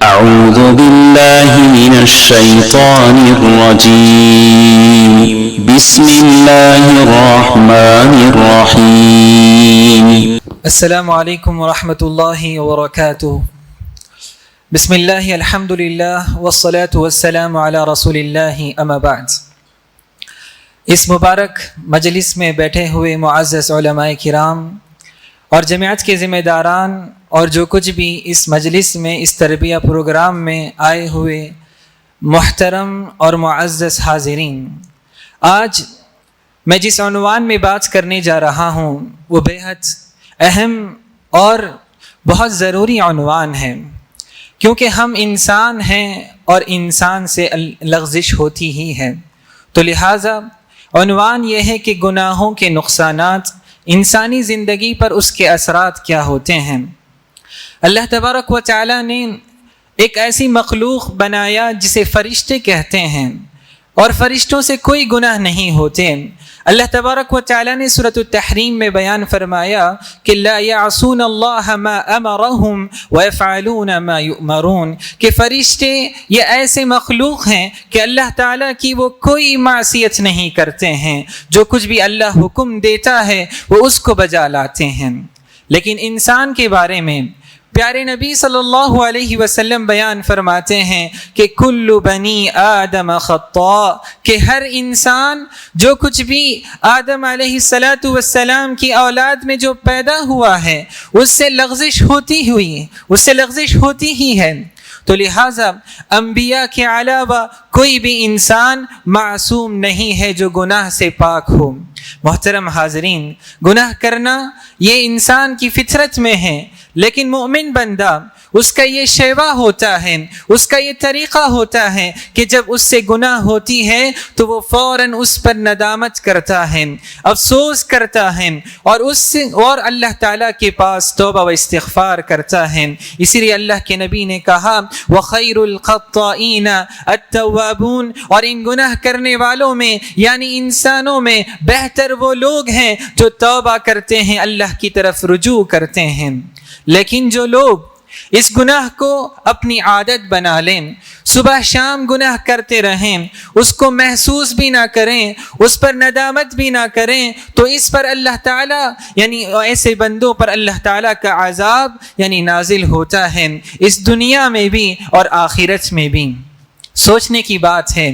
أعوذ بالله من الشيطان الرجيم بسم الله الرحمن الرحيم السلام علیکم ورحمۃ اللہ وبرکاتہ۔ بسم اللہ الحمد للہ والصلاة والسلام علی رسول اللہ اما بعد۔ اس مبارک مجلس میں بیٹھے ہوئے معزز علماء کرام اور جماعت کے ذمہ داران اور جو کچھ بھی اس مجلس میں اس تربیہ پروگرام میں آئے ہوئے محترم اور معزز حاضرین، آج میں جس عنوان میں بات کرنے جا رہا ہوں وہ بیحد اہم اور بہت ضروری عنوان ہے، کیونکہ ہم انسان ہیں اور انسان سے لغزش ہوتی ہی ہے، تو لہٰذا عنوان یہ ہے کہ گناہوں کے نقصانات انسانی زندگی پر اس کے اثرات کیا ہوتے ہیں۔ اللہ تبارک و تعالی نے ایک ایسی مخلوق بنایا جسے فرشتے کہتے ہیں، اور فرشتوں سے کوئی گناہ نہیں ہوتے۔ اللہ تبارک و تعالی نے سورۃ التحریم میں بیان فرمایا کہ لا یعصون اللہ ما امرہم ویفعلون ما یؤمرون، کہ فرشتے یہ ایسے مخلوق ہیں کہ اللہ تعالیٰ کی وہ کوئی معصیت نہیں کرتے ہیں، جو کچھ بھی اللہ حکم دیتا ہے وہ اس کو بجا لاتے ہیں۔ لیکن انسان کے بارے میں پیارے نبی صلی اللہ علیہ وسلم بیان فرماتے ہیں کہ کل بنی آدم خطاء، کہ ہر انسان جو کچھ بھی آدم علیہ السلام کی اولاد میں جو پیدا ہوا ہے اس سے لغزش ہوتی ہی ہے، تو لہٰذا انبیاء کے علاوہ کوئی بھی انسان معصوم نہیں ہے جو گناہ سے پاک ہو۔ محترم حاضرین، گناہ کرنا یہ انسان کی فطرت میں ہے، لیکن مومن بندہ اس کا یہ شیوا ہوتا ہے، اس کا یہ طریقہ ہوتا ہے کہ جب اس سے گناہ ہوتی ہے تو وہ فوراً اس پر ندامت کرتا ہے، افسوس کرتا ہے، اور اللہ تعالیٰ کے پاس توبہ و استغفار کرتا ہے۔ اسی لیے اللہ کے نبی نے کہا وَخَيْرُ الْخَطَّائِينَ التَّوَّابُونَ، اور ان گناہ کرنے والوں میں یعنی انسانوں میں بہتر وہ لوگ ہیں جو توبہ کرتے ہیں، اللہ کی طرف رجوع کرتے ہیں۔ لیکن جو لوگ اس گناہ کو اپنی عادت بنا لیں، صبح شام گناہ کرتے رہیں، اس کو محسوس بھی نہ کریں، اس پر ندامت بھی نہ کریں، تو اس پر اللہ تعالیٰ یعنی ایسے بندوں پر اللہ تعالیٰ کا عذاب یعنی نازل ہوتا ہے، اس دنیا میں بھی اور آخرت میں بھی۔ سوچنے کی بات ہے،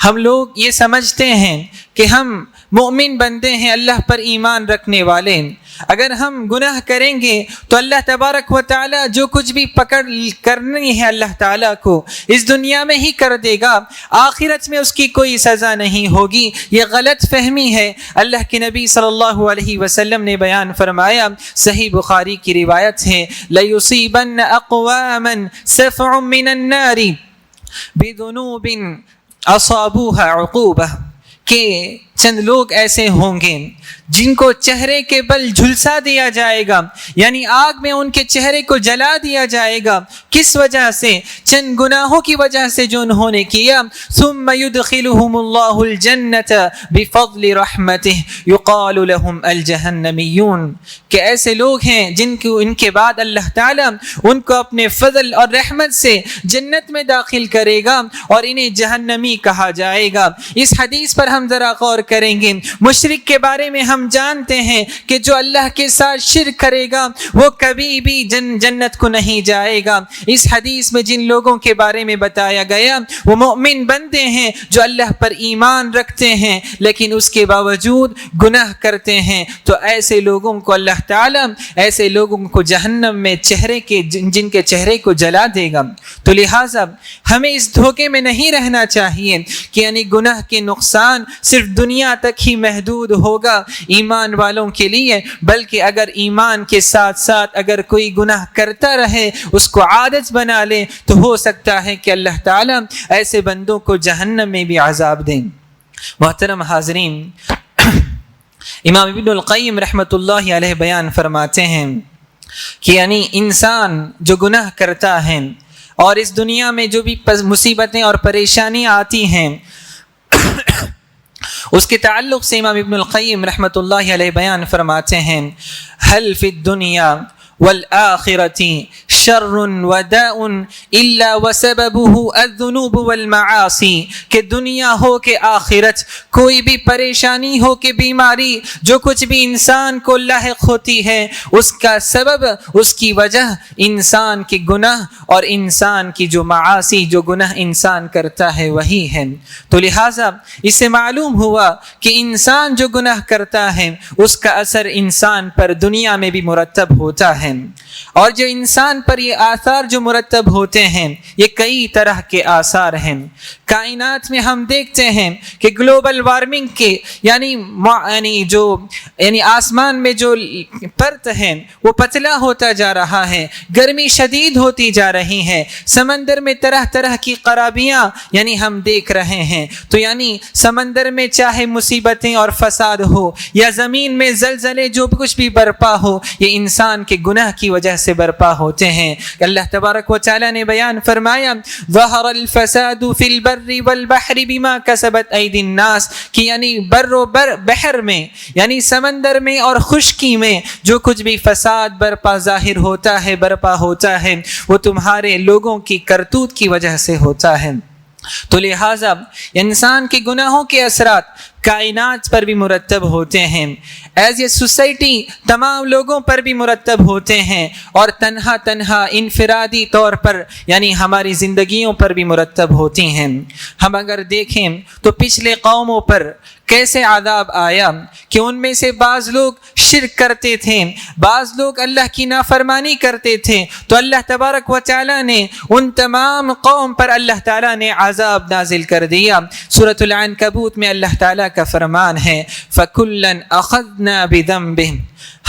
ہم لوگ یہ سمجھتے ہیں کہ ہم مومن بندے ہیں، اللہ پر ایمان رکھنے والے، اگر ہم گناہ کریں گے تو اللہ تبارک و تعالیٰ جو کچھ بھی پکڑ کرنی ہے اللہ تعالیٰ کو اس دنیا میں ہی کر دے گا، آخرت میں اس کی کوئی سزا نہیں ہوگی۔ یہ غلط فہمی ہے۔ اللہ کے نبی صلی اللہ علیہ وسلم نے بیان فرمایا، صحیح بخاری کی روایت ہے، لَيُصِيبَنَّ أَقْوَامًا سَفْعٌ مِّنَ النَّارِ بِذُنُوبٍ أَصَابُوهَا عُقُوبَةً، کہ چند لوگ ایسے ہوں گے جن کو چہرے کے بل جھلسا دیا جائے گا، یعنی آگ میں ان کے چہرے کو جلا دیا جائے گا، کس وجہ سے؟ چند گناہوں کی وجہ سے جو انہوں نے کیا۔ ثم يدخلهم الله الجنة بفضل رحمته يقال لهم الجہنمیون، کہ ایسے لوگ ہیں جن کو ان کے بعد اللہ تعالیٰ ان کو اپنے فضل اور رحمت سے جنت میں داخل کرے گا اور انہیں جہنمی کہا جائے گا۔ اس حدیث پر ہم ذرا غور کریں گے۔ مشرک کے بارے میں ہم جانتے ہیں کہ جو اللہ کے ساتھ شرک کرے گا وہ کبھی بھی جنت کو نہیں جائے گا۔ اس حدیث میں جن لوگوں کے بارے میں بتایا گیا وہ مومن بندے ہیں جو اللہ پر ایمان رکھتے ہیں لیکن اس کے باوجود گناہ کرتے ہیں، تو ایسے لوگوں کو اللہ تعالیٰ ایسے لوگوں کو جہنم میں جن کے چہرے کو جلا دے گا۔ تو لہٰذا ہمیں اس دھوکے میں نہیں رہنا چاہیے کہ یعنی گناہ کے نقصان صرف دنیا تک ہی محدود ہوگا ایمان والوں کے لیے، بلکہ اگر ایمان کے ساتھ ساتھ اگر کوئی گناہ کرتا رہے، اس کو عادت بنا لے، تو ہو سکتا ہے کہ اللہ تعالیٰ ایسے بندوں کو جہنم میں بھی عذاب دیں۔ محترم حاضرین، امام ابن القیم رحمۃ اللہ علیہ بیان فرماتے ہیں کہ یعنی انسان جو گناہ کرتا ہے اور اس دنیا میں جو بھی مصیبتیں اور پریشانیاں آتی ہیں اس کے تعلق سے امام ابن القیم رحمۃ اللہ علیہ بیان فرماتے ہیں، هل فی الدنیا والآخرة شر وداء إلا وسببه الذنوب والمعاصی کہ دنیا ہو کہ آخرت کوئی بھی پریشانی ہو کہ بیماری جو کچھ بھی انسان کو لاحق ہوتی ہے اس کا سبب اس کی وجہ انسان کے گناہ اور انسان کی جو معاصی جو گناہ انسان کرتا ہے وہی ہے۔ تو لہٰذا اس سے معلوم ہوا کہ انسان جو گناہ کرتا ہے اس کا اثر انسان پر دنیا میں بھی مرتب ہوتا ہے، اور جو انسان پر یہ آثار جو مرتب ہوتے ہیں یہ کئی طرح کے آثار ہیں۔ کائنات میں ہم دیکھتے ہیں کہ گلوبل وارمنگ کے یعنی آسمان میں جو پرت ہے وہ پتلا ہوتا جا رہا ہے، گرمی شدید ہوتی جا رہی ہے، سمندر میں طرح طرح کی خرابیاں یعنی ہم دیکھ رہے ہیں۔ تو یعنی سمندر میں چاہے مصیبتیں اور فساد ہو یا زمین میں زلزلے جو کچھ بھی برپا ہو یہ انسان کے گناہ کی وجہ سے برپا ہوتے ہیں۔ اللہ تبارک و تعالی نے بیان فرمایا ظہر الفساد فی البر والبحر بما کسبت ایدی الناس کہ یعنی بر و بحر میں یعنی سمندر میں اور خشکی میں جو کچھ بھی فساد برپا ظاہر ہوتا ہے برپا ہوتا ہے وہ تمہارے لوگوں کی کرتوت کی وجہ سے ہوتا ہے۔ تو لہٰذا انسان کے گناہوں کے اثرات کائنات پر بھی مرتب ہوتے ہیں، ایز اے سوسائٹی تمام لوگوں پر بھی مرتب ہوتے ہیں، اور تنہا انفرادی طور پر یعنی ہماری زندگیوں پر بھی مرتب ہوتی ہیں۔ ہم اگر دیکھیں تو پچھلے قوموں پر کیسے عذاب آیا کہ ان میں سے بعض لوگ شرک کرتے تھے، بعض لوگ اللہ کی نافرمانی کرتے تھے، تو اللہ تبارک و تعالی نے ان تمام قوم پر اللہ تعالی نے عذاب نازل کر دیا۔ سورۃ العنکبوت میں اللہ تعالی کا فرمان ہے فَكُلًّا أَخَذْنَا بِذَنبِهِمْ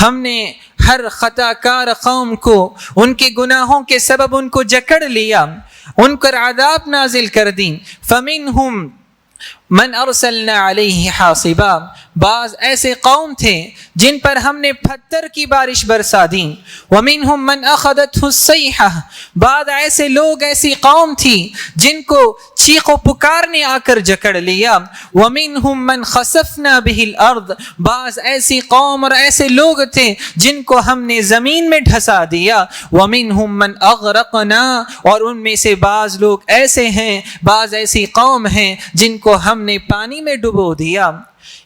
ہم نے ہر خطا کار قوم کو ان کے گناہوں کے سبب ان کو جکڑ لیا، ان پر عذاب نازل کر دی۔ فَمِنْهُمْ من ارسلنا علیہ حاصبا بعض ایسے قوم تھے جن پر ہم نے پتھر کی بارش برسا دی۔ ومنہم من اخذتہ الصیحہ بعض ایسے لوگ ایسی قوم تھی جن کو چیخ و پکار نے آ کر جکڑ لیا۔ ومنہم من خسفنا بہ الارض بعض ایسی قوم اور ایسے لوگ تھے جن کو ہم نے زمین میں ڈھسا دیا۔ ومنہم من اغرقنا اور ان میں سے بعض لوگ ایسے ہیں بعض ایسی قوم ہیں جن کو ہم نے پانی میں ڈبو دیا۔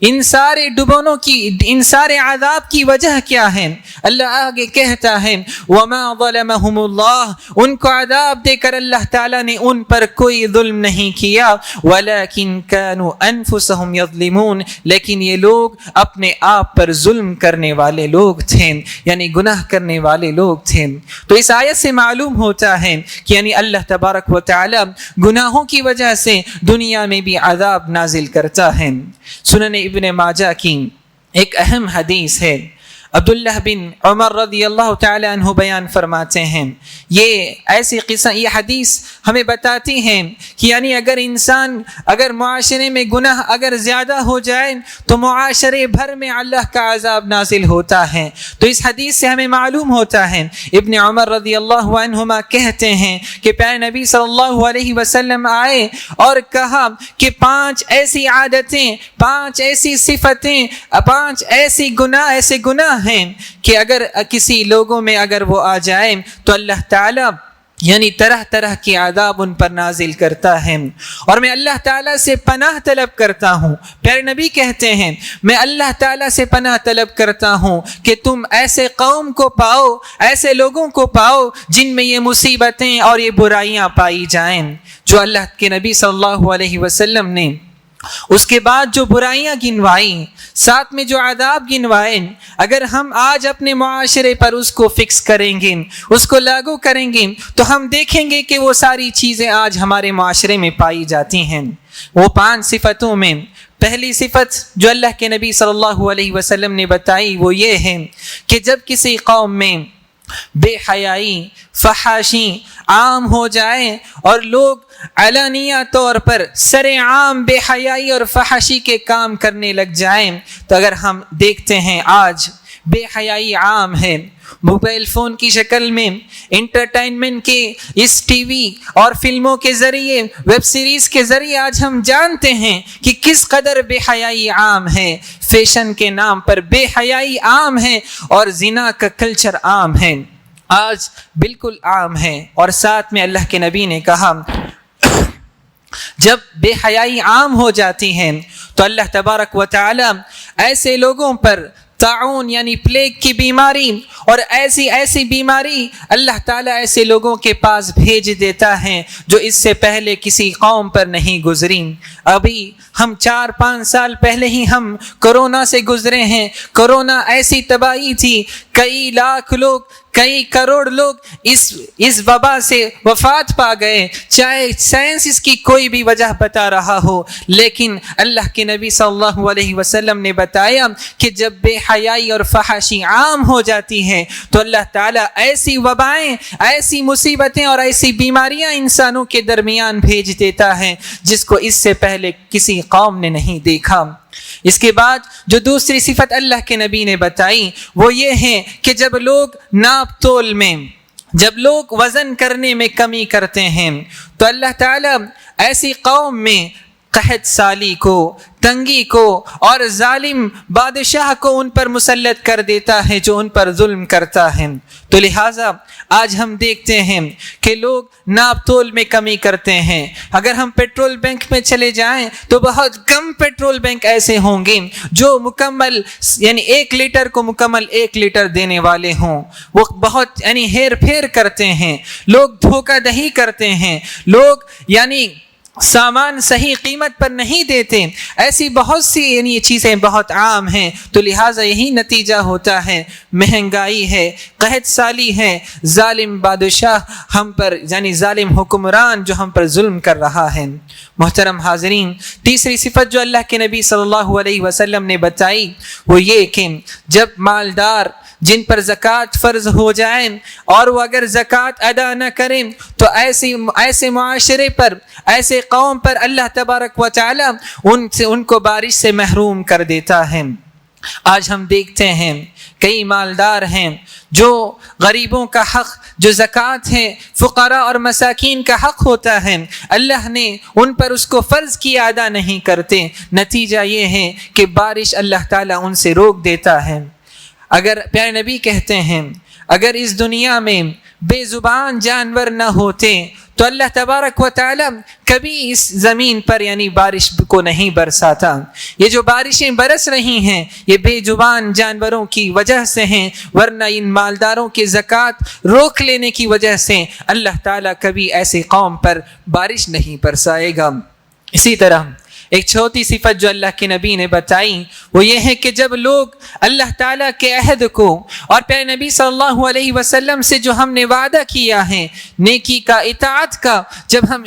ان سارے ڈبونوں کی ان سارے عذاب کی وجہ کیا ہے؟ اللہ آگے کہتا ہے وما ظلمهم اللہ ان کو عذاب دے کر اللہ تعالیٰ نے ان پر کوئی ظلم نہیں کیا، ولكن كانوا انفسهم يظلمون لیکن یہ لوگ اپنے آپ پر ظلم کرنے والے لوگ تھے، یعنی گناہ کرنے والے لوگ تھے۔ تو اس آیت سے معلوم ہوتا ہے کہ یعنی اللہ تبارک و تعالی گناہوں کی وجہ سے دنیا میں بھی عذاب نازل کرتا ہے۔ سنن ابن ماجہ کی ایک اہم حدیث ہے، عبداللہ بن عمر رضی اللہ تعالی عنہ بیان فرماتے ہیں، یہ ایسی قصہ یہ حدیث ہمیں بتاتی ہیں کہ یعنی اگر معاشرے میں گناہ اگر زیادہ ہو جائے تو معاشرے بھر میں اللہ کا عذاب نازل ہوتا ہے۔ تو اس حدیث سے ہمیں معلوم ہوتا ہے ابن عمر رضی اللہ عنہما کہتے ہیں کہ پیارے نبی صلی اللہ علیہ وسلم آئے اور کہا کہ 5 ایسی عادتیں 5 ایسی صفتیں 5 ایسے گناہ ہیں کہ اگر کسی لوگوں میں اگر وہ آ جائیں تو اللہ تعالیٰ یعنی طرح طرح کی عذاب ان پر نازل کرتا ہے، اور میں اللہ تعالیٰ سے پناہ طلب کرتا ہوں۔ پیارے نبی کہتے ہیں میں اللہ تعالیٰ سے پناہ طلب کرتا ہوں کہ تم ایسے قوم کو پاؤ ایسے لوگوں کو پاؤ جن میں یہ مصیبتیں اور یہ برائیاں پائی جائیں جو اللہ کے نبی صلی اللہ علیہ وسلم نے اس کے بعد جو برائیاں گنوائیں ساتھ میں جو عذاب گنوائیں، اگر ہم آج اپنے معاشرے پر اس کو فکس کریں گے اس کو لاگو کریں گے تو ہم دیکھیں گے کہ وہ ساری چیزیں آج ہمارے معاشرے میں پائی جاتی ہیں۔ وہ 5 صفتوں میں پہلی صفت جو اللہ کے نبی صلی اللہ علیہ وسلم نے بتائی وہ یہ ہے کہ جب کسی قوم میں بے حیائی فحاشی عام ہو جائے اور لوگ علانیہ طور پر سر عام بے حیائی اور فحاشی کے کام کرنے لگ جائیں، تو اگر ہم دیکھتے ہیں آج بے حیائی عام ہے، موبائل فون کی شکل میں انٹرٹینمنٹ کے اس ٹی وی اور فلموں کے ذریعے ویب سیریز کے ذریعے آج ہم جانتے ہیں کہ کس قدر بے حیائی عام ہے، فیشن کے نام پر بے حیائی عام ہے اور زنا کا کلچر عام ہے۔ آج بالکل عام ہے. اور ساتھ میں اللہ کے نبی نے کہا جب بے حیائی عام ہو جاتی ہے تو اللہ تبارک و تعالی ایسے لوگوں پر طاعون یعنی پلیگ کی بیماری اور ایسی بیماری اللہ تعالیٰ ایسے لوگوں کے پاس بھیج دیتا ہے جو اس سے پہلے کسی قوم پر نہیں گزری. ابھی ہم 4-5 سال پہلے ہی ہم کورونا سے گزرے ہیں. کورونا ایسی تباہی تھی, کئی لاکھ لوگ, کئی کروڑ لوگ اس وبا سے وفات پا گئے, چاہے سائنس اس کی کوئی بھی وجہ بتا رہا ہو, لیکن اللہ کے نبی صلی اللہ علیہ وسلم نے بتایا کہ جب بے حیائی اور فحاشی عام ہو جاتی ہے تو اللہ تعالیٰ ایسی وبائیں, ایسی مصیبتیں اور ایسی بیماریاں انسانوں کے درمیان بھیج دیتا ہے جس کو اس سے پہلے کسی قوم نے نہیں دیکھا. اس کے بعد جو دوسری صفت اللہ کے نبی نے بتائی وہ یہ ہے کہ جب لوگ ناپ تول میں, جب لوگ وزن کرنے میں کمی کرتے ہیں تو اللہ تعالیٰ ایسی قوم میں قحط سالی کو, تنگی کو اور ظالم بادشاہ کو ان پر مسلط کر دیتا ہے جو ان پر ظلم کرتا ہے. تو لہٰذا آج ہم دیکھتے ہیں کہ لوگ ناپ تول میں کمی کرتے ہیں. اگر ہم پیٹرول بینک میں چلے جائیں تو بہت کم پیٹرول بینک ایسے ہوں گے جو مکمل یعنی 1 لیٹر کو مکمل 1 لیٹر دینے والے ہوں. وہ بہت یعنی ہیر پھیر کرتے ہیں, لوگ دھوکہ دہی کرتے ہیں, لوگ یعنی سامان صحیح قیمت پر نہیں دیتے. ایسی بہت سی یعنی چیزیں بہت عام ہیں. تو لہٰذا یہی نتیجہ ہوتا ہے, مہنگائی ہے, قحط سالی ہے, ظالم بادشاہ ہم پر یعنی ظالم حکمران جو ہم پر ظلم کر رہا ہے. محترم حاضرین, تیسری صفت جو اللہ کے نبی صلی اللہ علیہ وسلم نے بتائی وہ یہ کہ جب مالدار جن پر زکوٰۃ فرض ہو جائیں اور وہ اگر زکوٰۃ ادا نہ کریں تو ایسے معاشرے پر, ایسے قوم پر اللہ تبارک و تعالی ان کو بارش سے محروم کر دیتا ہے. آج ہم دیکھتے ہیں کئی مالدار ہیں جو غریبوں کا حق جو زکوٰۃ ہے, فقراء اور مساکین کا حق ہوتا ہے, اللہ نے ان پر اس کو فرض کیا ادا نہیں کرتے. نتیجہ یہ ہے کہ بارش اللہ تعالیٰ ان سے روک دیتا ہے. اگر پیارے نبی کہتے ہیں اگر اس دنیا میں بے زبان جانور نہ ہوتے تو اللہ تبارک و تعالی کبھی اس زمین پر یعنی بارش کو نہیں برساتا. یہ جو بارشیں برس رہی ہیں یہ بے زبان جانوروں کی وجہ سے ہیں, ورنہ ان مالداروں کے زکوٰۃ روک لینے کی وجہ سے اللہ تعالیٰ کبھی ایسی قوم پر بارش نہیں برسائے گا. اسی طرح ایک چھوٹی صفت جو اللہ کے نبی نے بتائی وہ یہ ہے کہ جب لوگ اللہ تعالیٰ کے عہد کو اور پیارے نبی صلی اللہ علیہ وسلم سے جو ہم نے وعدہ کیا ہے نیکی کا, اطاعت کا, جب ہم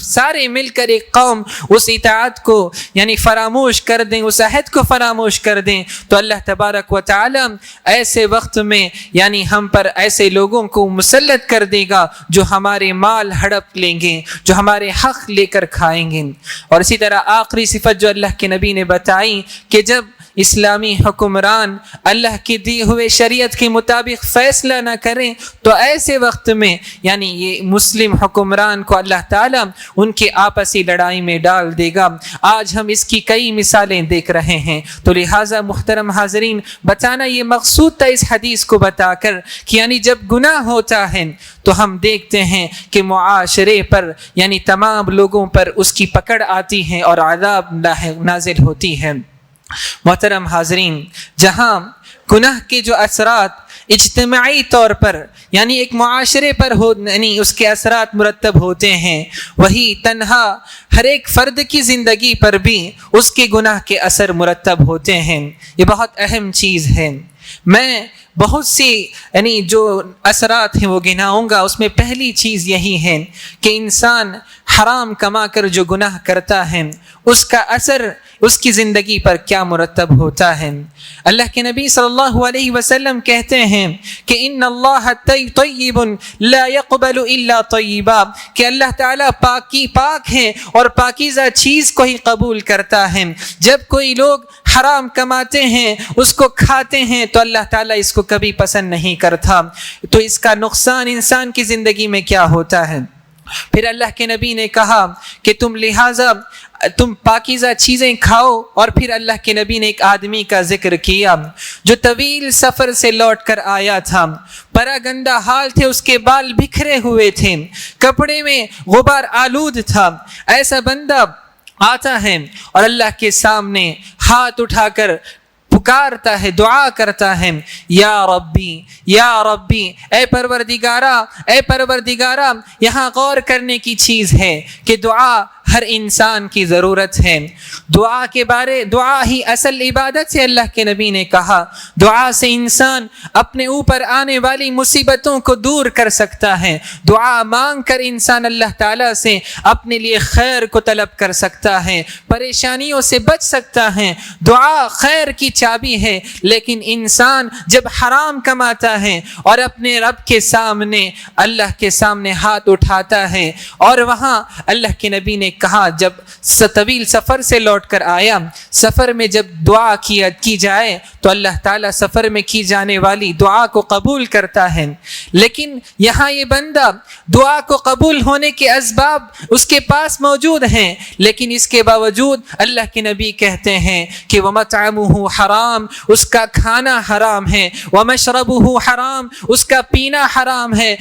سارے مل کر ایک قوم اس اطاعت کو یعنی فراموش کر دیں, اس عہد کو فراموش کر دیں تو اللہ تبارک و تعالی ایسے وقت میں یعنی ہم پر ایسے لوگوں کو مسلط کر دے گا جو ہمارے مال ہڑپ لیں گے, جو ہمارے حق لے کر کھائیں گے. اور اسی طرح آخری صفت جو اللہ کے نبی نے بتائی کہ جب اسلامی حکمران اللہ کی دی ہوئے شریعت کے مطابق فیصلہ نہ کریں تو ایسے وقت میں یعنی یہ مسلم حکمران کو اللہ تعالیٰ ان کی آپسی لڑائی میں ڈال دے گا. آج ہم اس کی کئی مثالیں دیکھ رہے ہیں. تو لہٰذا محترم حاضرین, بتانا یہ مقصود تھا اس حدیث کو بتا کر کہ یعنی جب گناہ ہوتا ہے تو ہم دیکھتے ہیں کہ معاشرے پر یعنی تمام لوگوں پر اس کی پکڑ آتی ہے اور عذاب نازل ہوتی ہے. محترم حاضرین, جہاں گناہ کے جو اثرات اجتماعی طور پر یعنی ایک معاشرے پر یعنی اس کے اثرات مرتب ہوتے ہیں, وہی تنہا ہر ایک فرد کی زندگی پر بھی اس کے گناہ کے اثر مرتب ہوتے ہیں. یہ بہت اہم چیز ہے. میں بہت سی یعنی جو اثرات ہیں وہ گناؤں گا. اس میں پہلی چیز یہی ہے کہ انسان حرام کما کر جو گناہ کرتا ہے اس کا اثر اس کی زندگی پر کیا مرتب ہوتا ہے. اللہ کے نبی صلی اللہ علیہ وسلم کہتے ہیں کہ ان اللہ طیب لا يقبل الا طیبا, کہ اللہ تعالیٰ پاک ہے اور پاکیزہ چیز کو ہی قبول کرتا ہے. جب کوئی لوگ حرام کماتے ہیں اس کو کھاتے ہیں تو اللہ تعالیٰ اس کو کبھی پسند نہیں کرتا. تو اس کا نقصان انسان کی زندگی میں کیا ہوتا ہے. پھر اللہ کے نبی نے کہا کہ لہٰذا تم پاکیزہ چیزیں کھاؤ. اور پھر اللہ کے نبی نے ایک آدمی کا ذکر کیا جو طویل سفر سے لوٹ کر آیا تھا, پرا گندہ حال تھے, اس کے بال بکھرے ہوئے تھے, کپڑے میں غبار آلود تھا. ایسا بندہ آتا ہے اور اللہ کے سامنے ہاتھ اٹھا کر پکارتا ہے, دعا کرتا ہے, یا ربی یا ربی, اے پروردگارا. یہاں غور کرنے کی چیز ہے کہ دعا ہر انسان کی ضرورت ہے. دعا ہی اصل عبادت ہے. اللہ کے نبی نے کہا دعا سے انسان اپنے اوپر آنے والی مصیبتوں کو دور کر سکتا ہے. دعا مانگ کر انسان اللہ تعالیٰ سے اپنے لیے خیر کو طلب کر سکتا ہے, پریشانیوں سے بچ سکتا ہے. دعا خیر کی چابی ہے. لیکن انسان جب حرام کماتا ہے اور اپنے رب کے سامنے, اللہ کے سامنے ہاتھ اٹھاتا ہے, اور وہاں اللہ کے نبی نے کہا جب طویل سفر سے لوٹ کر آیا, سفر میں جب دعا کی جائے تو اللہ تعالیٰ سفر میں کی جانے والی دعا کو قبول کرتا ہے. لیکن یہاں یہ بندہ دعا کو قبول ہونے کے اسباب اس کے پاس موجود ہیں, لیکن اس کے باوجود اللہ کے نبی کہتے ہیں کہ وَمَطْعَمُهُ حرام, اس کا کھانا حرام ہے, وَمَشْرَبُهُ حرام, اس کا پینا حرام ہے,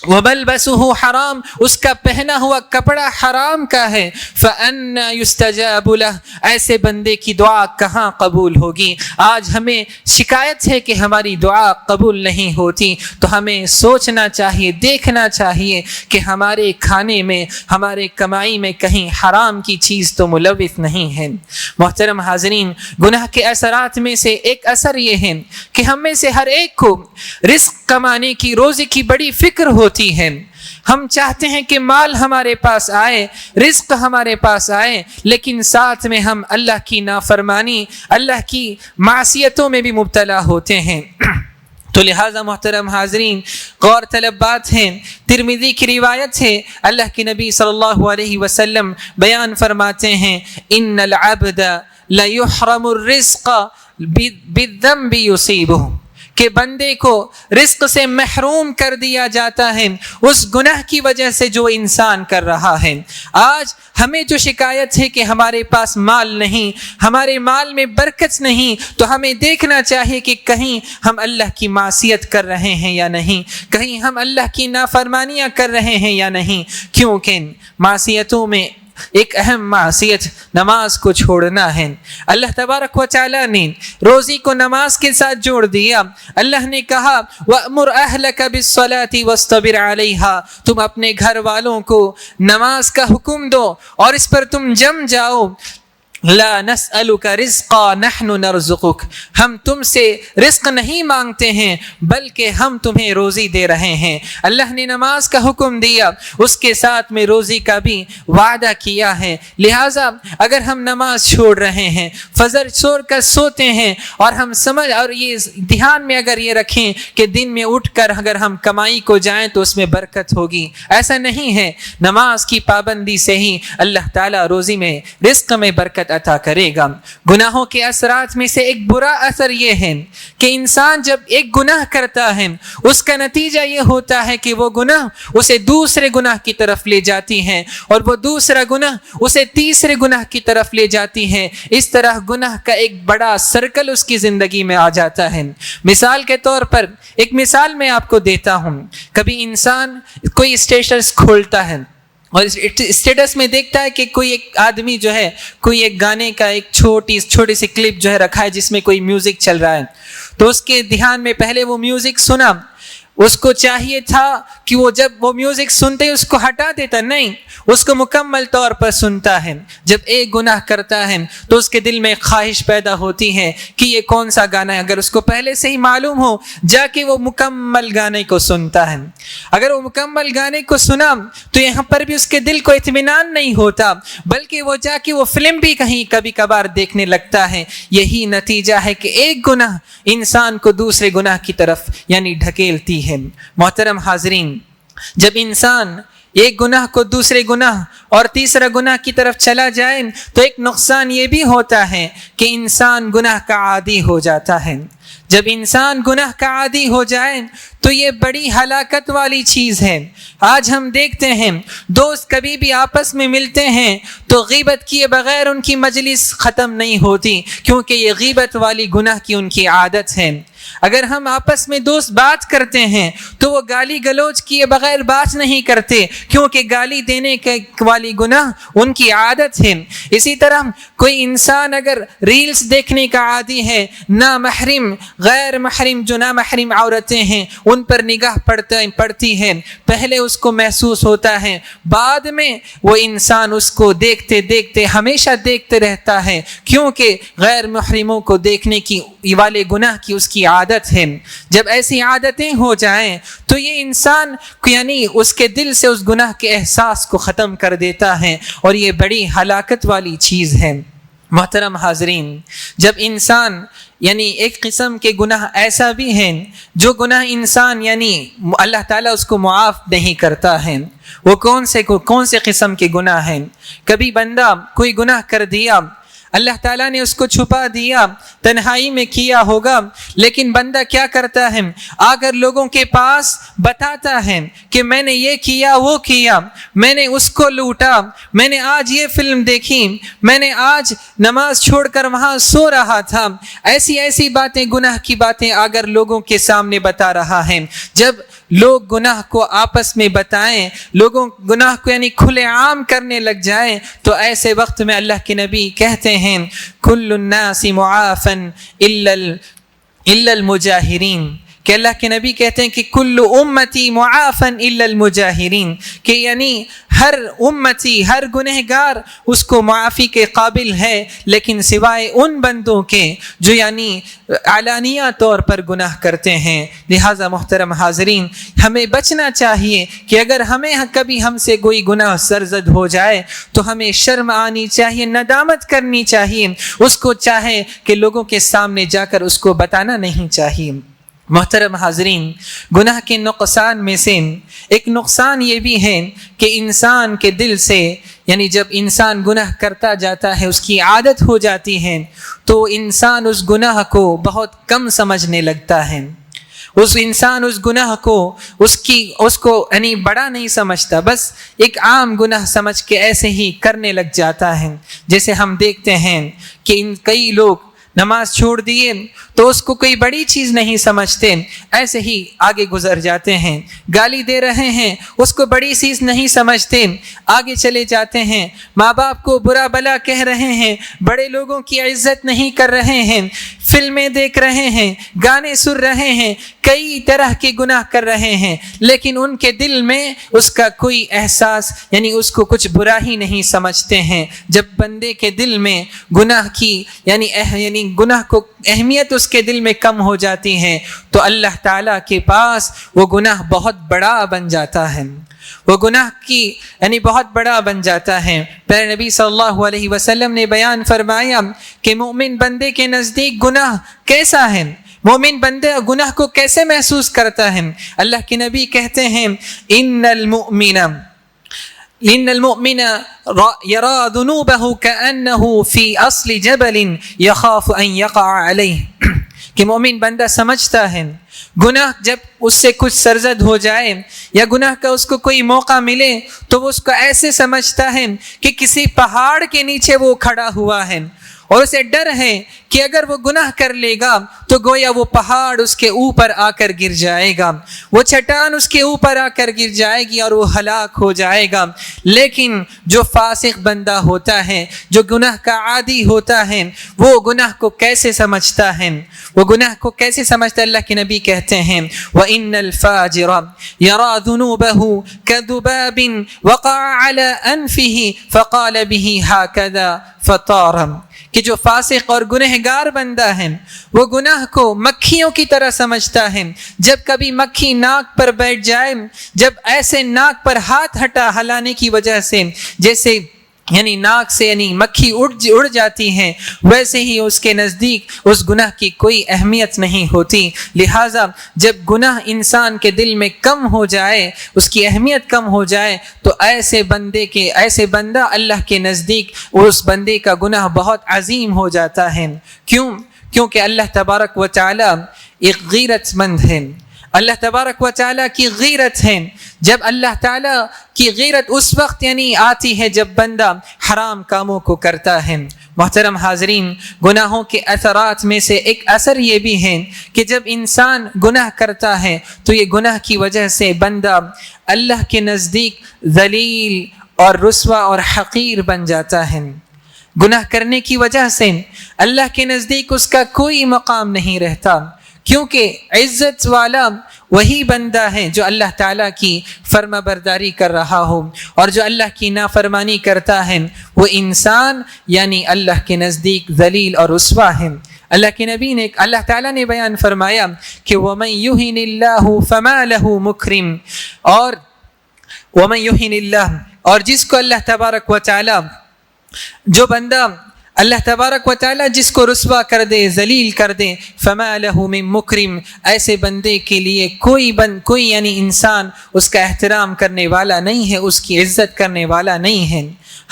وَمَلْبَسُهُ حرام, اس کا پہنا ہوا کپڑا حرام کا ہے. فَأَنَّا يُسْتَجَابُ لَهُ, ایسے بندے کی دعا کہاں قبول ہوگی؟ آج ہمیں شکایت ہے کہ ہماری دعا قبول نہیں ہوتی, تو ہمیں سوچنا چاہیے, دیکھنا چاہیے کہ ہمارے کھانے میں, ہمارے کمائی میں کہیں حرام کی چیز تو ملوث نہیں ہے. محترم حاضرین, گناہ کے اثرات میں سے ایک اثر یہ ہے کہ ہم میں سے ہر ایک کو رزق کمانے کی, روزی کی بڑی فکر ہوتی ہے. ہم چاہتے ہیں کہ مال ہمارے پاس آئے, رزق ہمارے پاس آئے, لیکن ساتھ میں ہم اللہ کی نافرمانی, اللہ کی معصیتوں میں بھی مبتلا ہوتے ہیں. تو لہٰذا محترم حاضرین, غور طلب بات ہے. ترمذی کی روایت ہے, اللہ کے نبی صلی اللہ علیہ وسلم بیان فرماتے ہیں, ان العبد لیحرم الرزق بالذنب یصیبہ, کہ بندے کو رزق سے محروم کر دیا جاتا ہے اس گناہ کی وجہ سے جو انسان کر رہا ہے. آج ہمیں جو شکایت ہے کہ ہمارے پاس مال نہیں, ہمارے مال میں برکت نہیں, تو ہمیں دیکھنا چاہیے کہ کہیں ہم اللہ کی معصیت کر رہے ہیں یا نہیں, کہیں ہم اللہ کی نافرمانیاں کر رہے ہیں یا نہیں. کیونکہ معصیتوں میں ایک اہم معصیت نماز کو چھوڑنا ہے. اللہ تبارک و تعالیٰ نے روزی کو نماز کے ساتھ جوڑ دیا. اللہ نے کہا وَأْمُرْ أَهْلَكَ بِالصَّلَاةِ وَاسْتَبِرْ عَلَيْهَا, تم اپنے گھر والوں کو نماز کا حکم دو اور اس پر تم جم جاؤ. لا نسألك رزقا نحن نرزقك, ہم تم سے رزق نہیں مانگتے ہیں بلکہ ہم تمہیں روزی دے رہے ہیں. اللہ نے نماز کا حکم دیا, اس کے ساتھ میں روزی کا بھی وعدہ کیا ہے. لہٰذا اگر ہم نماز چھوڑ رہے ہیں, فجر چھوڑ کر سوتے ہیں, اور ہم اور یہ دھیان میں اگر یہ رکھیں کہ دن میں اٹھ کر اگر ہم کمائی کو جائیں تو اس میں برکت ہوگی, ایسا نہیں ہے. نماز کی پابندی سے ہی اللہ تعالیٰ روزی میں, رزق میں برکت عطا کرے گا. گناہوں کے اثرات میں سے ایک برا اثر یہ ہے کہ انسان جب ایک گناہ کرتا ہے اس کا نتیجہ یہ ہوتا ہے کہ وہ گناہ اسے دوسرے گناہ کی طرف لے جاتی ہے, اور وہ دوسرا گناہ اسے تیسرے گناہ کی طرف لے جاتی ہے. اس طرح گناہ کا ایک بڑا سرکل اس کی زندگی میں آ جاتا ہے. مثال کے طور پر ایک مثال میں آپ کو دیتا ہوں. کبھی انسان کوئی اسٹیٹس کھولتا ہے اور اسٹیٹس میں دیکھتا ہے کہ کوئی ایک آدمی جو ہے کوئی ایک گانے کا ایک چھوٹی سی کلپ جو ہے رکھا ہے جس میں کوئی میوزک چل رہا ہے. تو اس کے دھیان میں پہلے وہ میوزک سنا, اس کو چاہیے تھا کہ وہ جب وہ میوزک سنتے ہی اس کو ہٹا دیتا, نہیں, اس کو مکمل طور پر سنتا ہے. جب ایک گناہ کرتا ہے تو اس کے دل میں خواہش پیدا ہوتی ہے کہ یہ کون سا گانا ہے. اگر اس کو پہلے سے ہی معلوم ہو جا کے وہ مکمل گانے کو سنتا ہے. اگر وہ مکمل گانے کو سنا تو یہاں پر بھی اس کے دل کو اطمینان نہیں ہوتا, بلکہ وہ جا کے وہ فلم بھی کہیں کبھی کبھار دیکھنے لگتا ہے. یہی نتیجہ ہے کہ ایک گناہ انسان کو دوسرے گناہ کی طرف یعنی ڈھکیلتی ہے. محترم حاضرین, جب انسان ایک گناہ کو دوسرے گناہ اور تیسرا گناہ کی طرف چلا جائے تو ایک نقصان یہ بھی ہوتا ہے کہ انسان گناہ کا عادی ہو جاتا ہے۔ جب انسان گناہ کا عادی ہو جائے تو یہ بڑی ہلاکت والی چیز ہے۔ آج ہم دیکھتے ہیں دوست کبھی بھی آپس میں ملتے ہیں تو غیبت کیے بغیر ان کی مجلس ختم نہیں ہوتی، کیونکہ یہ غیبت والی گناہ کی ان کی عادت ہے۔ اگر ہم آپس میں دوست بات کرتے ہیں تو وہ گالی گلوچ کیے بغیر بات نہیں کرتے، کیونکہ گالی دینے والی گناہ ان کی عادت ہے۔ اسی طرح کوئی انسان اگر ریلز دیکھنے کا عادی ہے، نامحرم غیر محرم جو نامحرم عورتیں ہیں ان پر نگاہ پڑتی ہے، پہلے اس کو محسوس ہوتا ہے، بعد میں وہ انسان اس کو دیکھتے دیکھتے ہمیشہ دیکھتے رہتا ہے، کیونکہ غیر محرموں کو دیکھنے کی والے گناہ کی اس کی عادت ہے۔ جب ایسی عادتیں ہو جائیں تو یہ انسان یعنی اس کے دل سے اس گناہ کے احساس کو ختم کر دیتا ہے، اور یہ بڑی ہلاکت والی چیز ہے۔ محترم حاضرین، جب انسان یعنی ایک قسم کے گناہ ایسا بھی ہے جو گناہ انسان یعنی اللہ تعالیٰ اس کو معاف نہیں کرتا ہے، وہ کون سے قسم کے گناہ ہیں؟ کبھی بندہ کوئی گناہ کر دیا، اللہ تعالیٰ نے اس کو چھپا دیا، تنہائی میں کیا ہوگا، لیکن بندہ کیا کرتا ہے، اگر لوگوں کے پاس بتاتا ہے کہ میں نے یہ کیا وہ کیا، میں نے اس کو لوٹا، میں نے آج یہ فلم دیکھی، میں نے آج نماز چھوڑ کر وہاں سو رہا تھا، ایسی باتیں گناہ کی باتیں اگر لوگوں کے سامنے بتا رہا ہے، جب لوگ گناہ کو آپس میں بتائیں، لوگوں گناہ کو یعنی کھلے عام کرنے لگ جائیں، تو ایسے وقت میں اللہ کے نبی کہتے ہیں کل الناس معافا الا المجاہرین، کہ اللہ کے نبی کہتے ہیں کہ کل امتی معافا الا المجاہرین، کہ یعنی ہر امتی ہر گنہگار اس کو معافی کے قابل ہے، لیکن سوائے ان بندوں کے جو یعنی علانیہ طور پر گناہ کرتے ہیں۔ لہذا محترم حاضرین، ہمیں بچنا چاہیے کہ اگر کبھی ہم سے کوئی گناہ سرزد ہو جائے تو ہمیں شرم آنی چاہیے، ندامت کرنی چاہیے، اس کو چاہے کہ لوگوں کے سامنے جا کر اس کو بتانا نہیں چاہیے۔ محترم حاضرین، گناہ کے نقصان میں سے ایک نقصان یہ بھی ہے کہ انسان کے دل سے یعنی جب انسان گناہ کرتا جاتا ہے، اس کی عادت ہو جاتی ہے، تو انسان اس گناہ کو بہت کم سمجھنے لگتا ہے۔ اس انسان اس گناہ کو اس کو یعنی بڑا نہیں سمجھتا، بس ایک عام گناہ سمجھ کے ایسے ہی کرنے لگ جاتا ہے۔ جیسے ہم دیکھتے ہیں کہ کئی لوگ نماز چھوڑ دیے تو اس کو کوئی بڑی چیز نہیں سمجھتے، ایسے ہی آگے گزر جاتے ہیں، گالی دے رہے ہیں اس کو بڑی چیز نہیں سمجھتے، آگے چلے جاتے ہیں، ماں باپ کو برا بلا کہہ رہے ہیں، بڑے لوگوں کی عزت نہیں کر رہے ہیں، فلمیں دیکھ رہے ہیں، گانے سن رہے ہیں، کئی طرح کے گناہ کر رہے ہیں، لیکن ان کے دل میں اس کا کوئی احساس یعنی اس کو کچھ برا ہی نہیں سمجھتے ہیں۔ جب بندے کے دل میں گناہ کی یعنی گناہ کو اہمیت اس کے دل میں کم ہو جاتی ہے تو اللہ تعالیٰ کے پاس وہ گناہ بہت بڑا بن جاتا ہے، وہ گناہ کی یعنی بہت بڑا بن جاتا ہے۔ پیارے نبی صلی اللہ علیہ وسلم نے بیان فرمایا کہ مومن بندے کے نزدیک گناہ کیسا ہے، مومن بندے گناہ کو کیسے محسوس کرتا ہے۔ اللہ کے نبی کہتے ہیں ان المؤمن يرى ذنوبه كأنه في اصل جبل يخاف ان يقع عليه، کہ مومن بندہ سمجھتا ہے گناہ جب اس سے کچھ سرزد ہو جائے یا گناہ کا اس کو کوئی موقع ملے تو وہ اس کو ایسے سمجھتا ہے کہ کسی پہاڑ کے نیچے وہ کھڑا ہوا ہے، اور اسے ڈر ہے کہ اگر وہ گناہ کر لے گا تو گویا وہ پہاڑ اس کے اوپر آ کر گر جائے گا، وہ چٹان اس کے اوپر آ کر گر جائے گی اور وہ ہلاک ہو جائے گا۔ لیکن جو فاسق بندہ ہوتا ہے، جو گناہ کا عادی ہوتا ہے، وہ گناہ کو کیسے سمجھتا ہے، وہ گناہ کو کیسے سمجھتا ہے؟ اللہ کے نبی کہتے ہیں وَإِنَّ الْفَاجِرَ يَرَى ذُنُوبَهُ كَذُبَابٍ وَقَعَ عَلَى أَنفِهِ فَقَالَ بِهِ هَكَذَا فَطَارَ، کہ جو فاسق اور گنہگار بندہ ہے وہ گناہ کو مکھیوں کی طرح سمجھتا ہے، جب کبھی مکھی ناک پر بیٹھ جائے، جب ایسے ناک پر ہاتھ ہلانے کی وجہ سے جیسے یعنی ناک سے یعنی مکھی اڑ جاتی ہیں، ویسے ہی اس کے نزدیک اس گناہ کی کوئی اہمیت نہیں ہوتی۔ لہٰذا جب گناہ انسان کے دل میں کم ہو جائے، اس کی اہمیت کم ہو جائے، تو ایسے بندہ اللہ کے نزدیک اس بندے کا گناہ بہت عظیم ہو جاتا ہے۔ کیونکہ اللہ تبارک و تعالی ایک غیرت مند ہے، اللہ تبارک و تعالیٰ کی غیرت ہے۔ جب اللہ تعالیٰ کی غیرت اس وقت یعنی آتی ہے جب بندہ حرام کاموں کو کرتا ہے۔ محترم حاضرین، گناہوں کے اثرات میں سے ایک اثر یہ بھی ہے کہ جب انسان گناہ کرتا ہے تو یہ گناہ کی وجہ سے بندہ اللہ کے نزدیک ذلیل اور رسوا اور حقیر بن جاتا ہے۔ گناہ کرنے کی وجہ سے اللہ کے نزدیک اس کا کوئی مقام نہیں رہتا، کیونکہ عزت والا وہی بندہ ہے جو اللہ تعالیٰ کی فرما برداری کر رہا ہو، اور جو اللہ کی نافرمانی کرتا ہے وہ انسان یعنی اللہ کے نزدیک ذلیل اور رسوا ہے۔ اللہ تعالیٰ نے بیان فرمایا کہ وَمَن يُهِنِ اللَّهُ فَمَا لَهُ مُكْرِمٌ، اور وَمَن يُهِنِ اللَّهُ، اور جس کو اللہ تبارک و تعالیٰ، جو بندہ اللہ تبارک و تعالیٰ جس کو رسوا کر دے، ذلیل کر دے، فما لہ من مکرم، ایسے بندے کے لیے کوئی یعنی انسان اس کا احترام کرنے والا نہیں ہے، اس کی عزت کرنے والا نہیں ہے۔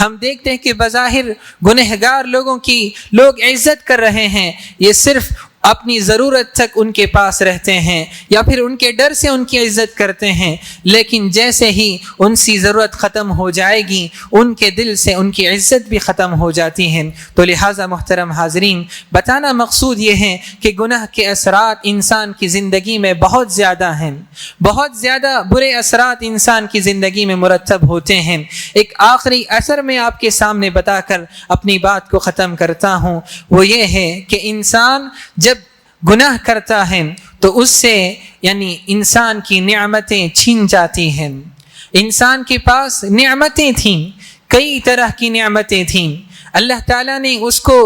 ہم دیکھتے ہیں کہ بظاہر گنہگار لوگ عزت کر رہے ہیں، یہ صرف اپنی ضرورت تک ان کے پاس رہتے ہیں یا پھر ان کے ڈر سے ان کی عزت کرتے ہیں، لیکن جیسے ہی ان کی ضرورت ختم ہو جائے گی ان کے دل سے ان کی عزت بھی ختم ہو جاتی ہے۔ تو لہٰذا محترم حاضرین، بتانا مقصود یہ ہے کہ گناہ کے اثرات انسان کی زندگی میں بہت زیادہ ہیں، بہت زیادہ برے اثرات انسان کی زندگی میں مرتب ہوتے ہیں۔ ایک آخری اثر میں آپ کے سامنے بتا کر اپنی بات کو ختم کرتا ہوں، وہ یہ ہے کہ انسان جب گناہ کرتا ہے تو اس سے یعنی انسان کی نعمتیں چھین جاتی ہیں۔ انسان کے پاس نعمتیں تھیں، کئی طرح کی نعمتیں تھیں، اللہ تعالیٰ نے اس کو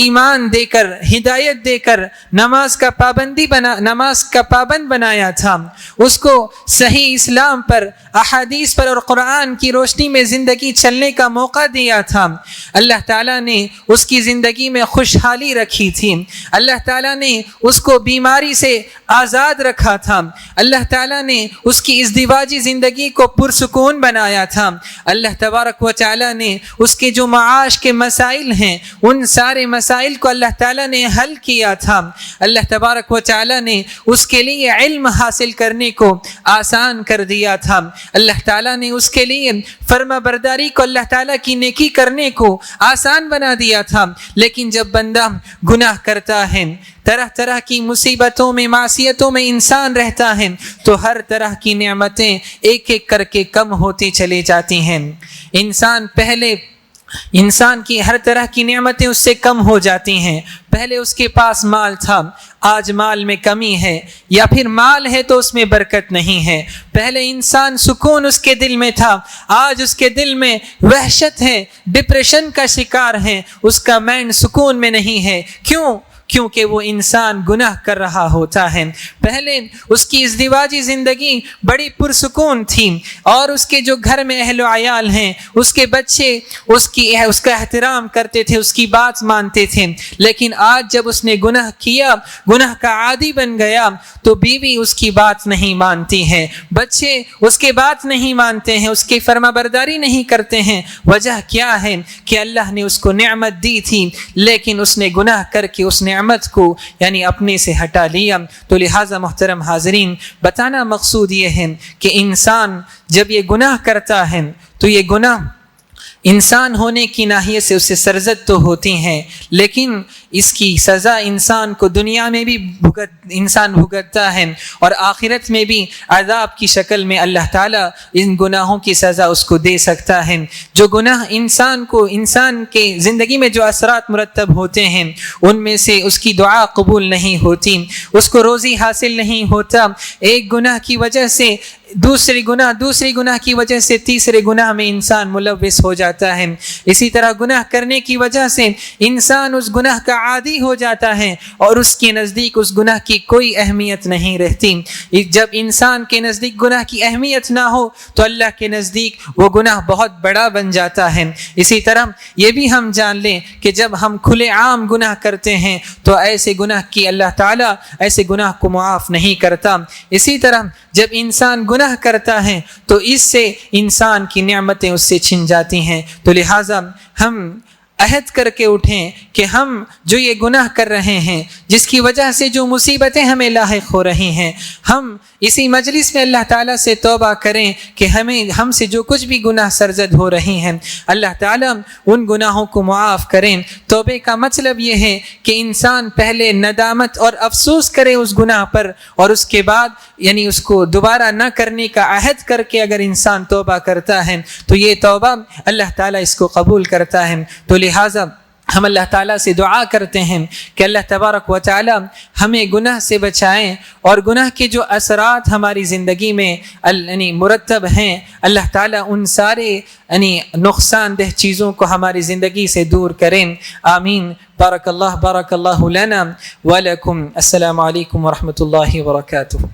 ایمان دے کر، ہدایت دے کر نماز کا پابند بنایا تھا، اس کو صحیح اسلام پر، احادیث پر اور قرآن کی روشنی میں زندگی چلنے کا موقع دیا تھا۔ اللہ تعالیٰ نے اس کی زندگی میں خوشحالی رکھی تھی، اللہ تعالیٰ نے اس کو بیماری سے آزاد رکھا تھا، اللہ تعالیٰ نے اس کی ازدواجی زندگی کو پرسکون بنایا تھا، اللہ تبارک و تعالیٰ نے اس کے جو معاش کے مسائل ہیں ان سارے مسائل کو اللہ تعالیٰ نے حل کیا تھا، اللہ تبارک و تعالیٰ نے اس کے لیے علم حاصل کرنے کو آسان کر دیا تھا، اللہ تعالیٰ نے اس کے لیے فرما برداری کو، اللہ تعالیٰ کی نیکی کرنے کو آسان بنا دیا تھا۔ لیکن جب بندہ گناہ کرتا ہے، طرح طرح کی مصیبتوں میں، معصیتوں میں انسان رہتا ہے، تو ہر طرح کی نعمتیں ایک ایک کر کے کم ہوتی چلی جاتی ہیں۔ انسان کی ہر طرح کی نعمتیں اس سے کم ہو جاتی ہیں۔ پہلے اس کے پاس مال تھا، آج مال میں کمی ہے، یا پھر مال ہے تو اس میں برکت نہیں ہے۔ پہلے انسان سکون اس کے دل میں تھا، آج اس کے دل میں وحشت ہے، ڈپریشن کا شکار ہے، اس کا مائنڈ سکون میں نہیں ہے۔ کیونکہ وہ انسان گناہ کر رہا ہوتا ہے۔ پہلے اس کی ازدواجی زندگی بڑی پرسکون تھی، اور اس کے جو گھر میں اہل و عیال ہیں، اس کے بچے اس کا احترام کرتے تھے، اس کی بات مانتے تھے۔ لیکن آج جب اس نے گناہ کیا، گناہ کا عادی بن گیا، تو بیوی اس کی بات نہیں مانتی ہے، بچے اس کے بات نہیں مانتے ہیں، اس کی فرما برداری نہیں کرتے ہیں۔ وجہ کیا ہے؟ کہ اللہ نے اس کو نعمت دی تھی، لیکن اس نے گناہ کر کے اس نعمت کو یعنی اپنے سے ہٹا لیا۔ تو لہٰذا محترم حاضرین، بتانا مقصود یہ ہے کہ انسان جب یہ گناہ کرتا ہے تو یہ گناہ انسان ہونے کی ناحیے سے اسے سرزد تو ہوتی ہیں، لیکن اس کی سزا انسان کو دنیا میں بھی انسان بھگتتا ہے، اور آخرت میں بھی عذاب کی شکل میں اللہ تعالیٰ ان گناہوں کی سزا اس کو دے سکتا ہے۔ جو گناہ انسان کے زندگی میں جو اثرات مرتب ہوتے ہیں، ان میں سے اس کی دعا قبول نہیں ہوتی، اس کو روزی حاصل نہیں ہوتا، ایک گناہ کی وجہ سے دوسری گناہ کی وجہ سے تیسرے گناہ میں انسان ملوث ہو جاتا ہے. اسی طرح گناہ کرنے کی وجہ سے انسان اس گناہ کا عادی ہو جاتا ہے اور اس کے نزدیک اس گناہ کی کوئی اہمیت نہیں رہتی. جب انسان کے نزدیک گناہ کی اہمیت نہ ہو تو اللہ کے نزدیک وہ گناہ بہت بڑا بن جاتا ہے. اسی طرح یہ بھی ہم جان لیں کہ جب ہم کھلے عام گناہ کرتے ہیں تو ایسے گناہ کی اللہ تعالیٰ ایسے گناہ کو معاف نہیں کرتا. اسی طرح جب انسان گناہ کرتا ہے تو اس سے انسان کی نعمتیں اس سے چھن جاتی ہیں. تو لہٰذا ہم عہد کر کے اٹھیں کہ ہم جو یہ گناہ کر رہے ہیں، جس کی وجہ سے جو مصیبتیں ہمیں لاحق ہو رہی ہیں، ہم اسی مجلس میں اللہ تعالیٰ سے توبہ کریں کہ ہم سے جو کچھ بھی گناہ سرزد ہو رہی ہیں اللہ تعالیٰ ان گناہوں کو معاف کریں. توبے کا مطلب یہ ہے کہ انسان پہلے ندامت اور افسوس کرے اس گناہ پر، اور اس کے بعد یعنی اس کو دوبارہ نہ کرنے کا عہد کر کے اگر انسان توبہ کرتا ہے تو یہ توبہ اللہ تعالیٰ اس کو قبول کرتا ہے. تو لہٰذا ہم اللہ تعالیٰ سے دعا کرتے ہیں کہ اللہ تبارک و تعالیٰ ہمیں گناہ سے بچائیں، اور گناہ کے جو اثرات ہماری زندگی میں یعنی مرتب ہیں اللہ تعالیٰ ان سارے نقصان دہ چیزوں کو ہماری زندگی سے دور کریں. آمین. بارک اللہ لنا ولکم. السلام علیکم ورحمۃ اللہ وبرکاتہ.